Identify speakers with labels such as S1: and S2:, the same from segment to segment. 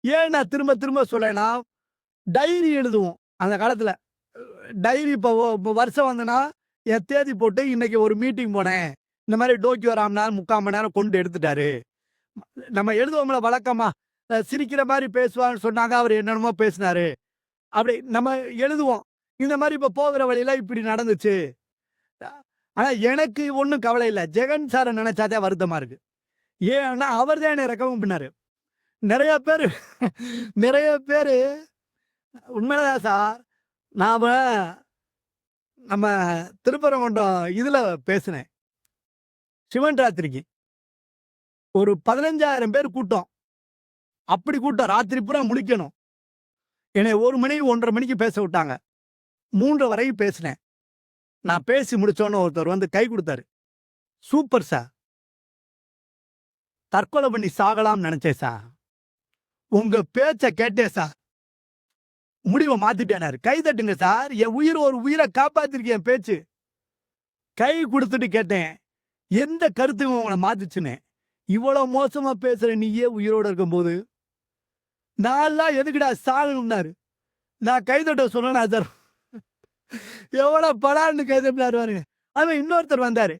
S1: ஏன் நான் திரும்ப திரும்ப சொல்லேன்னா, டைரி எழுதுவோம். அந்த காலத்துல. டைரி இப்போ வருஷம் வந்ததுன்னா, என் தேதி போட்டு இன்னைக்கு ஒரு மீட்டிங் போனேன். இந்த மாரி டோக்கியோ ராம்நாத் 3/4 மணி நேரம் கொண்டு எடுத்துட்டாரு. நம்ம எழுதுவோம்ல வழக்கமா. சிரிக்கிற மாரி பேசுவார்ன்னு சொன்னாங்க. அவரு என்னென்னமோ பேசினாரு. அப்படி நம்ம எழுதுவோம். இந்த மாரி இப்ப போகிற வழியில இப்படி நடந்துச்சு. ஆனா எனக்கு ஒண்ணும் கவலை இல்ல. ஜெகன் சார நெனச்சா தான் வருத்தமா இருக்கு. ஏன்னா, அவர் தான் என்ன ரெக்கமெண்ட் பண்ணாரு. நெறைய பேரு நெறைய பேரு உண்மையிலதான் சார். நாம நம்ம திருப்பரங்குன்றம் இதுல பேசினேன். சிவன் ராத்திரிக்கு. ஒரு 15,000 பேர் கூட்டம். அப்படி கூட்டம். ராத்திரி பூரா முழிக்கணும். என்னைய 1 மணி 1:30 மணிக்கு பேச விட்டாங்க. 3 வரையும் பேசினேன். நான் பேசி முடிச்சோனே ஒருத்தர் வந்து கை குடுத்தாரு. Super sir. தற்கொலை பண்ணி சாகலாம்னு நெனச்சேன் சார். உங்க பேச்ச கேட்டேன் சார். முடிவ மாத்திட்டேனாரு. கை தட்டுங்க சார். என் உயிர் ஒரு உயிர காப்பாத்திருக்கு என் பேச்சு. கை குடுத்துட்டு கேட்டேன். எந்த கருத்து உங்கள மாத்துச்சுன்னு. இவ்வளவு மோசமா பேசுற நீயே உயிரோட இருக்கும்போது, நான்லாம் எதுக்குடா சாகணும்னாரு. நான் கை தட்ட சொன்னேனா சார். எவ்வளவு படார்னு கை தட்டினாரு பாருங்க. அவன் இன்னொருத்தர் வந்தாரு.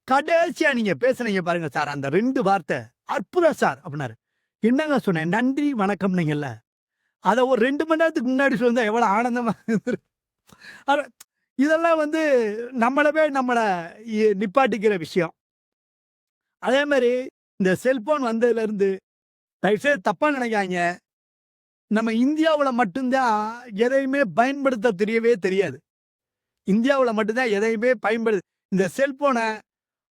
S1: கடைசியா நீங்க பேசுனீங்க பாருங்க சார். அந்த 2 வார்த்தை அற்புதம் சார் அப்டினாரு. என்னங்க சொன்னேன்? நன்றி வணக்கம்னீங்கல்ல. அத ஒரு 2 மணி நேரத்துக்கு முன்னாடி சொல்லிருந்தா எவ்வளவு ஆனந்தமா இருந்திருக்கும். இதெல்லாம் வந்து நம்மள நிப்பாட்டிக்கிற விஷயம். அதே மாரி இந்த செல்போன் வந்ததுல இருந்து தயவுசெய்து தப்பா நினைக்காதீங்க. நம்ம இந்தியாவுல மட்டும் தான் எதையுமே பயன்படுத்த தெரியவே தெரியாது. இந்தியாவுல மட்டும் தான் எதையுமே இந்த செல்போன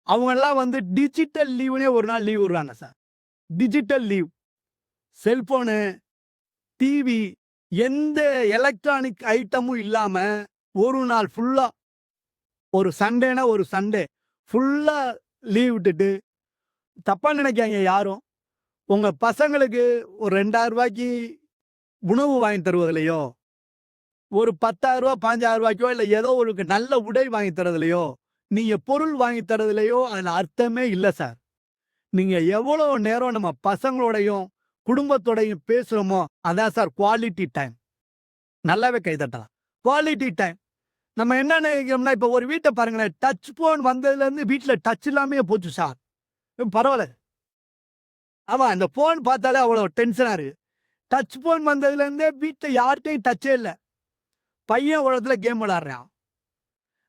S1: அவங்கலாம் வந்து டிஜிட்டல் லீவுன்னே ஒரு நாள் லீவ் விடுறாங்க sir. Digital leave. Cellphone, TV எந்த எலக்ட்ரானிக் ஐட்டமும் இல்லாம ஒரு நாள் ஃபுல்லா ஒரு சண்டேனா ஒரு சண்டே ஃபுல்லா லீவ் விட்டுட்டு தப்பா நினைக்காதீங்க யாரும். உங்க பசங்களுக்கு ஒரு ரூ. 2,000 உணவு வாங்கி தருவதிலயோ, ஒரு ரூ. 10,000 15,000 இல்ல ஏதோ ஒரு நல்ல உடை வாங்கி தரதுலயோ, நீங்க பொருள் வாங்கி தரதுலயோ அதுல அர்த்தமே இல்ல சார். நீங்க எவ்வளவு நேரம் நம்ம பசங்களோடையும், குடும்பத்தோடையும் பேசுறோமோ, அதான் சார் குவாலிட்டி டைம். நல்லாவே கை தட்டலாம். Quality time. நம்ம என்ன நினைக்கிறோம்னா, இப்ப ஒரு வீட்ட பாருங்களேன். டச் போன் வந்ததுலருந்து வீட்ல டச் இல்லாமயே போச்சு சார். பரவால்ல. ஆமா, இந்த போன் பார்த்தாலே அவ்வளவு டென்ஷனா இருக்கு. டச் போன் வந்ததுலருந்தே வீட்ல யார்ட்டயும் டச்சே இல்ல. பையன் ஒரு இடத்துல கேம் விளையாடுறான்.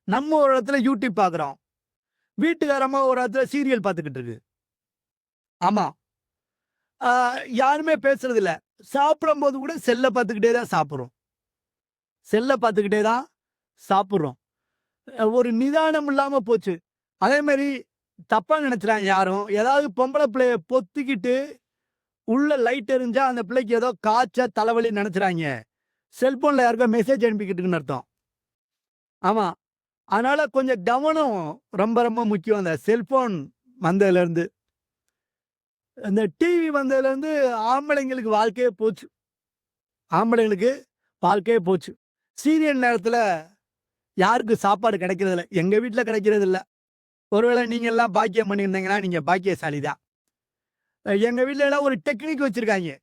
S1: நம்ம ஒரு இடத்துல யூடியூப் பார்க்குறோம். வீட்டுக்காரம்மா ஒரு இடத்துல சீரியல் பார்த்துக்கிட்டு இருக்கு. ஆமா. ஆ யாருமே பேசுறது இல்ல. சாப்பிடும்போது கூட செல்ல பார்த்துக்கிட்டே தான் சாப்பிடுறோம். செல்ல பார்த்துக்கிட்டே தான் சாப்பிடுறோம். ஒரு நிதானம் இல்லாம போச்சு. அதே மாரி தப்பா நினைச்சுறாங்க யாரும். ஏதாவது பொம்பள பிள்ளைய பொத்திக்கிட்டு உள்ள லைட் எரிஞ்சா அந்த பிள்ளைக்கு ஏதோ காய்ச்சல், தலைவலின்னு நினைச்சுறாங்க. செல்போன்ல யாருக்கோ மெசேஜ் அனுப்பிக்கிட்டு இருக்குன்னு அர்த்தம். ஆமா. அதனால கொஞ்சம் கவனம் ரொம்ப ரொம்ப முக்கியம். அந்த செல்போன் வந்ததுலருந்து. இந்த டிவி வந்ததுலருந்து ஆம்பளைங்களுக்கு வாழ்க்கையே போச்சு. ஆம்பளைங்களுக்கு வாழ்க்கையே போச்சு. சீரியல் நேரத்துல யாருக்கும் சாப்பாடு கிடைக்கிறதில்ல. எங்க வீட்ல கிடைக்கிறதில்ல. ஒருவேளை நீங்க எல்லாம் பாக்கியம் பண்ணியிருந்தீங்கன்னா, நீங்க பாக்கியசாலி தான். எங்க வீட்ல எல்லாம் ஒரு டெக்னிக் வச்சிருக்காய்ங்க.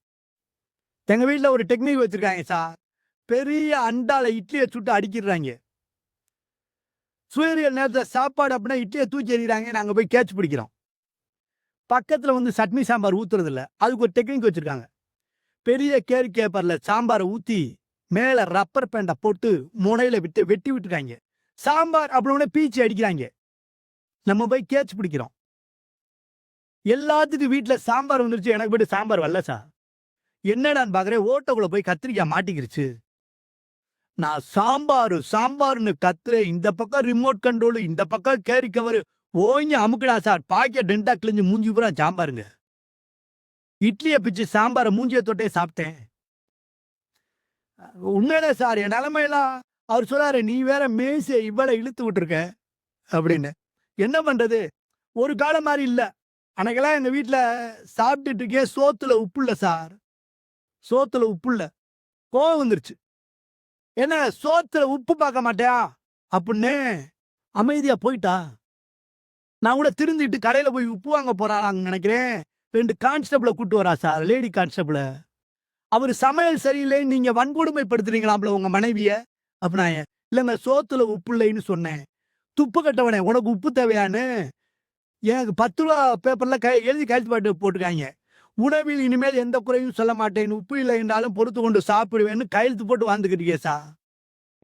S1: எங்க வீட்ல ஒரு டெக்னிக் வச்சிருக்காய்ங்க சார். பெரிய அண்டால இட்லிய சுட்டு அடுக்கிடுறாய்ங்க. சீரியல் நேரத்துல சாப்பாடு அப்படின்னா இட்லிய தூக்கி எறியறாங்க. நாங்க போய் கேட்ச் பிடிக்கிறோம். பக்கத்துல வந்து சட்னி, சாம்பார் ஊத்துறதில்ல. அதுக்கு ஒரு டெக்னிக் வச்சிருக்காங்க. பெரிய கேரி கேப்பர்ல சாம்பார ஊத்தி, மேல ரப்பர் பேண்ட போட்டு முனையில விட்டு வெட்டி விட்டுருக்காய்ங்க. சாம்பார் அப்படின்னோனே பீச்சி அடிக்கிறாய்ங்க. நம்ம போய் கேட்ச் பிடிக்கிறோம். எல்லாத்துக்கும் வீட்ல சாம்பார் வந்துருச்சு. எனக்கு மட்டும் சாம்பார் வரல சார். என்னடான்னு பார்க்கிறேன், ஓட்டக்குள்ள போய் கத்திரிக்காய் மாட்டிக்கிருச்சு. நான் சாம்பாரு சாம்பார்ன்னு கத்துறேன். இந்த பக்கம் ரிமோட் கண்ட்ரோல், இந்த பக்கம் கேரி கவரு. ஓங்கி அமுக்குடா சார். பாக்கெட் 2ஆ கிழிஞ்சு மூஞ்சி பூரா சாம்பாருங்க. இட்லிய பிச்சு சாம்பார மூஞ்சிய தொட்டே சாப்பிட்டேன். உண்மையிலே சார் என் நிலைமையெல்லாம் அவர் சொல்றாரு, "நீ வேற மேசைய இவ்வளவு இழுத்து விட்டுருக்க" அப்படின்னு. என்ன பண்றது? ஒரு காலம் மாரி இல்ல. அன்னைக்கெல்லாம் எங்க வீட்ல சாப்பிட்டுட்டு இருக்கேன். சோத்துல உப்பு இல்ல சார். சோத்துல உப்பு இல்ல. கோவம் வந்துருச்சு. என்ன சோத்துல உப்பு பார்க்க மாட்டியா? அப்படின்னு அமைதியா போயிட்டா. நான் கூட திருந்திட்டு கடையில போய் உப்பு வாங்க போறாளான்னு நினைக்கிறேன். 2 கான்ஸ்டபிள கூட்டு வரா சார். லேடி கான்ஸ்டபிள. அவரு சமையல் சரியில்லைன்னு நீங்க வன்கொடுமைப்படுத்துறீங்களாம்ல உங்க மனைவிய? அப்படின்னா, இல்லங்க சோத்துல உப்பு இல்லைன்னு சொன்னேன். துப்பு கட்டவனே உனக்கு உப்பு தேவையான்னு? எனக்கு ரூ. 10 பேப்பர்ல எழுதி கையெழுத்து போட்டுருக்காய்ங்க. உணவில் இனிமேல் எந்த குறையும் சொல்ல மாட்டேன். உப்பு இல்லை என்றாலும் பொறுத்துக்கொண்டு சாப்பிடுவேன்னு கையெழுத்து போட்டு வாழ்ந்துக்கிட்டு இருக்கேன் சார்.